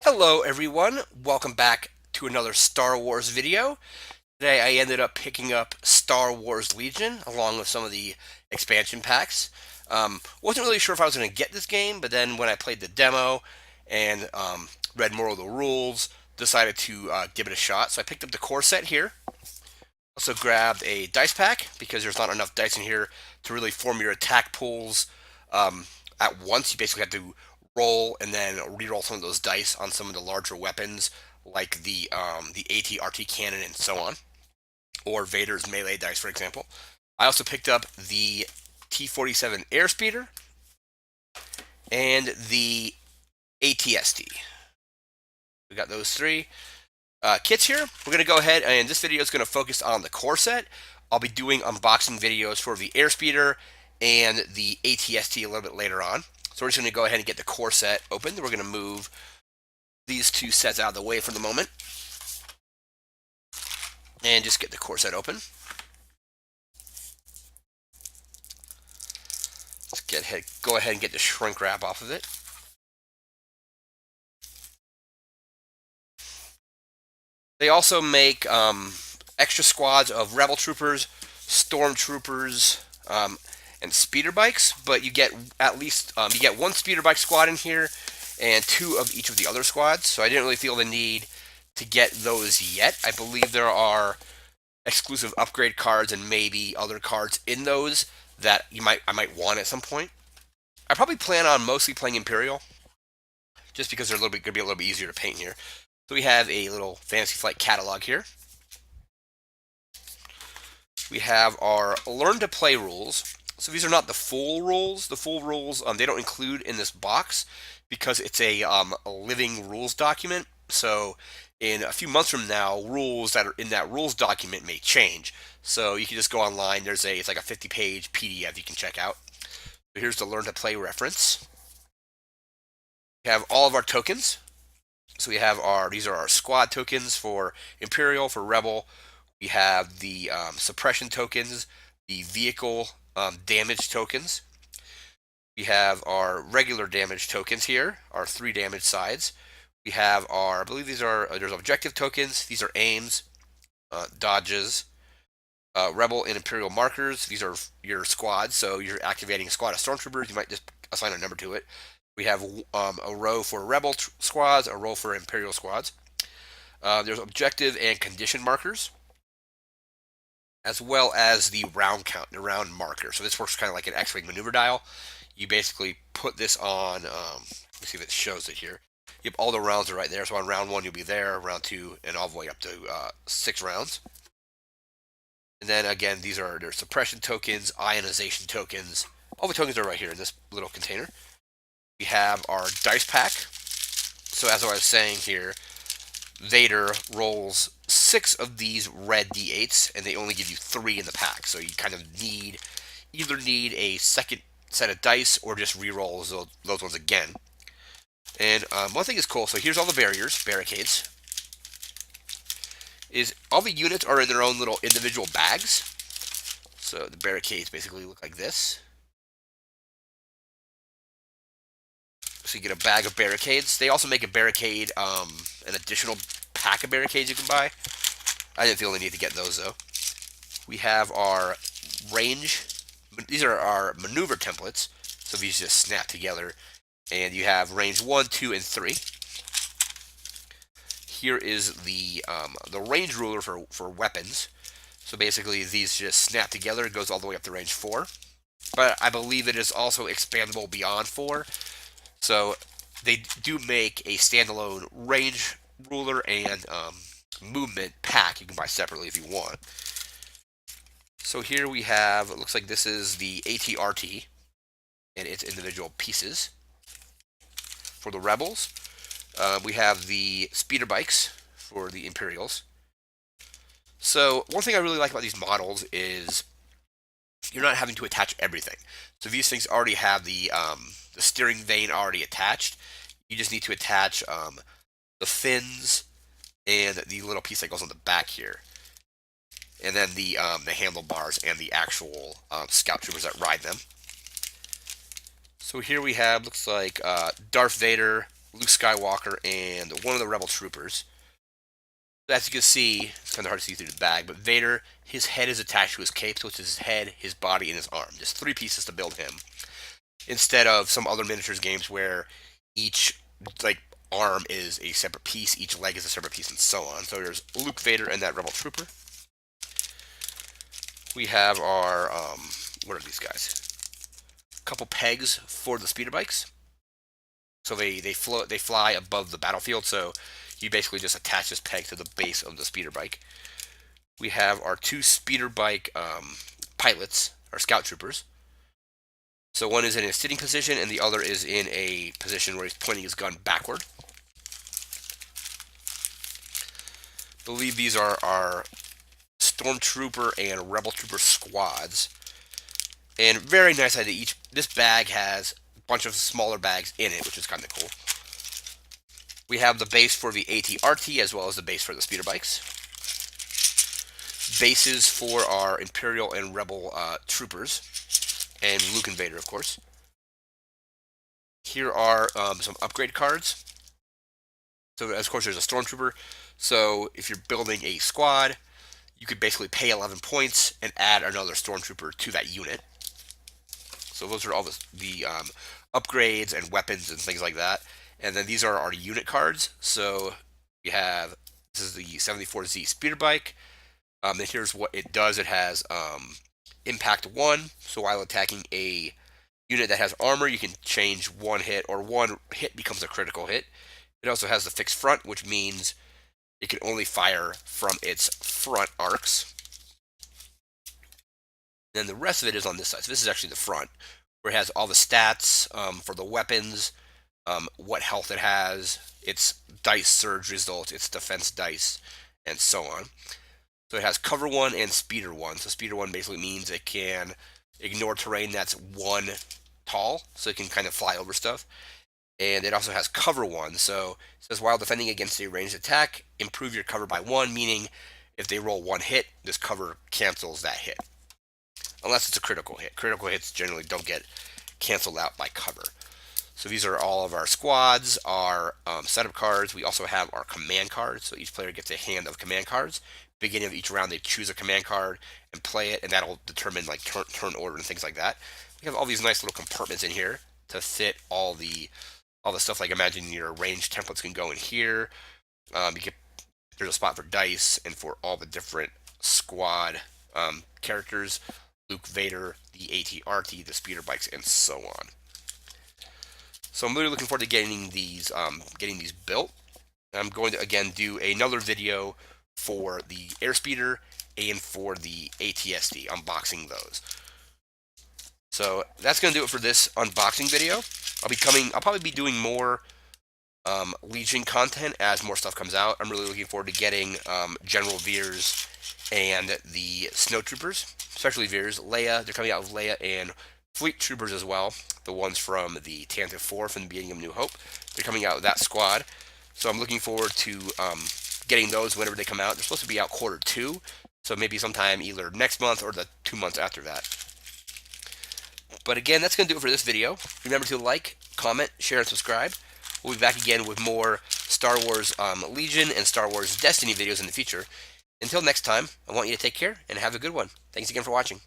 Hello everyone, welcome back to another Star Wars video. Today I ended up picking up Star Wars Legion along with some of the expansion packs. Wasn't really sure if I was going to get this game, but then when I played the demo and read more of the rules, decided to give it a shot. So I picked up the core set here. Also grabbed a dice pack because there's not enough dice in here to really form your attack pools at once. You basically have to roll and then re-roll some of those dice on some of the larger weapons, like the AT-RT cannon and so on, or Vader's melee dice, for example. I also picked up the T-47 Airspeeder and the AT-ST. We got those three kits here. We're going to go ahead and this video is going to focus on the core set. I'll be doing unboxing videos for the Airspeeder and the AT-ST a little bit later on. So we're just going to go ahead and get the core set open. We're going to move these two sets out of the way for the moment and just get the core set open. Let's go ahead and get the shrink wrap off of it. They also make extra squads of Rebel Troopers, Stormtroopers, and speeder bikes, but you get at least you get one speeder bike squad in here and two of each of the other squads. So I didn't really feel the need to get those yet. I believe there are exclusive upgrade cards and maybe other cards in those that I might want at some point. I probably plan on mostly playing Imperial, just because they're going to be a little bit easier to paint here. So we have a little Fantasy Flight catalog here. We have our Learn to Play rules. So these are not the full rules. The full rules they don't include in this box because it's a living rules document. So in a few months from now, rules that are in that rules document may change. So you can just go online. It's like a 50-page PDF you can check out. So here's the Learn to Play reference. We have all of our tokens. So these are our squad tokens for Imperial, for Rebel. We have the suppression tokens, the vehicle damage tokens. We have our regular damage tokens here, our 3 damage sides. We have I believe there's objective tokens. These are aims, dodges, Rebel and Imperial markers. These are your squads, so you're activating a squad of Stormtroopers. You might just assign a number to it. We have a row for Rebel squads, a row for Imperial squads. There's objective and condition markers, as well as the round count, the round marker. So this works kind of like an X-Wing maneuver dial. You basically put this on, let me see if it shows it here. Yep, all the rounds are right there. So on round 1, you'll be there, round 2, and all the way up to 6 rounds. And then again, these are their suppression tokens, ionization tokens. All the tokens are right here in this little container. We have our dice pack. So as I was saying here, Vader rolls 6 of these red D8s, and they only give you 3 in the pack. So you kind of either need a second set of dice or just re-roll those ones again. And one thing is cool. So here's all the barricades. Is all the units are in their own little individual bags. So the barricades basically look like this. So you get a bag of barricades. They also make a barricade, an additional pack of barricades you can buy. I didn't feel the need to get those though. We have our range. These are our maneuver templates. So these just snap together. And you have range 1, 2, and 3. Here is the range ruler for weapons. So basically these just snap together. It goes all the way up to range 4. But I believe it is also expandable beyond 4. So they do make a standalone range ruler and movement pack you can buy separately if you want. So here we have, it looks like this is the AT-RT and its individual pieces. For the Rebels, we have the speeder bikes for the Imperials. So one thing I really like about these models is you're not having to attach everything. So these things already have the steering vane already attached. You just need to attach the fins and the little piece that goes on the back here, and then the handlebars and the actual scout troopers that ride them. So here we have, looks like Darth Vader, Luke Skywalker and one of the Rebel troopers. As you can see, it's kind of hard to see through the bag, but Vader, his head is attached to his cape, so it's his head, his body, and his arm. Just 3 pieces to build him. Instead of some other miniatures games where each arm is a separate piece, each leg is a separate piece, and so on. So there's Luke, Vader, and that Rebel trooper. We have our what are these guys? A couple pegs for the speeder bikes. So they fly above the battlefield. So you basically just attach this peg to the base of the speeder bike. We have our 2 speeder bike pilots, or scout troopers. So one is in a sitting position, and the other is in a position where he's pointing his gun backward. I believe these are our stormtrooper and rebel trooper squads. And very nice idea. This bag has a bunch of smaller bags in it, which is kind of cool. We have the base for the AT-RT as well as the base for the speeder bikes. Bases for our Imperial and Rebel troopers, and Luke and Vader, of course. Here are some upgrade cards. So, of course, there's a Stormtrooper. So, if you're building a squad, you could basically pay 11 points and add another Stormtrooper to that unit. So, those are all the upgrades and weapons and things like that. And then these are our unit cards. So, we have, this is the 74Z speeder bike. And here's what it does. It has impact 1. So, while attacking a unit that has armor, you can change 1 hit, or 1 hit becomes a critical hit. It also has the fixed front, which means it can only fire from its front arcs. Then the rest of it is on this side. So this is actually the front, where it has all the stats for the weapons, what health it has, its dice surge results, its defense dice, and so on. So it has cover 1 and speeder 1. So speeder 1 basically means it can ignore terrain that's 1 tall, so it can kind of fly over stuff. And it also has cover 1, so it says while defending against a ranged attack, improve your cover by 1, meaning if they roll 1 hit, this cover cancels that hit. Unless it's a critical hit. Critical hits generally don't get canceled out by cover. So these are all of our squads, our setup cards. We also have our command cards, so each player gets a hand of command cards. Beginning of each round, they choose a command card and play it, and that'll determine like turn order and things like that. We have all these nice little compartments in here to fit all the stuff. Like imagine your range templates can go in here. There's a spot for dice and for all the different squad characters, Luke, Vader, the AT-RT, the speeder bikes, and so on. So I'm really looking forward to getting these built. I'm going to again do another video for the Airspeeder and for the AT-ST, unboxing those. So that's going to do it for this unboxing video. I'll probably be doing more Legion content as more stuff comes out. I'm really looking forward to getting General Veers and the Snowtroopers, especially Veers. Leia, they're coming out with Leia and Fleet Troopers as well, the ones from the Tantive 4 from the beginning of New Hope. They're coming out with that squad. So I'm looking forward to getting those whenever they come out. They're supposed to be out Q2, so maybe sometime either next month or the 2 months after that. But again, that's going to do it for this video. Remember to like, comment, share, and subscribe. We'll be back again with more Star Wars Legion and Star Wars Destiny videos in the future. Until next time, I want you to take care and have a good one. Thanks again for watching.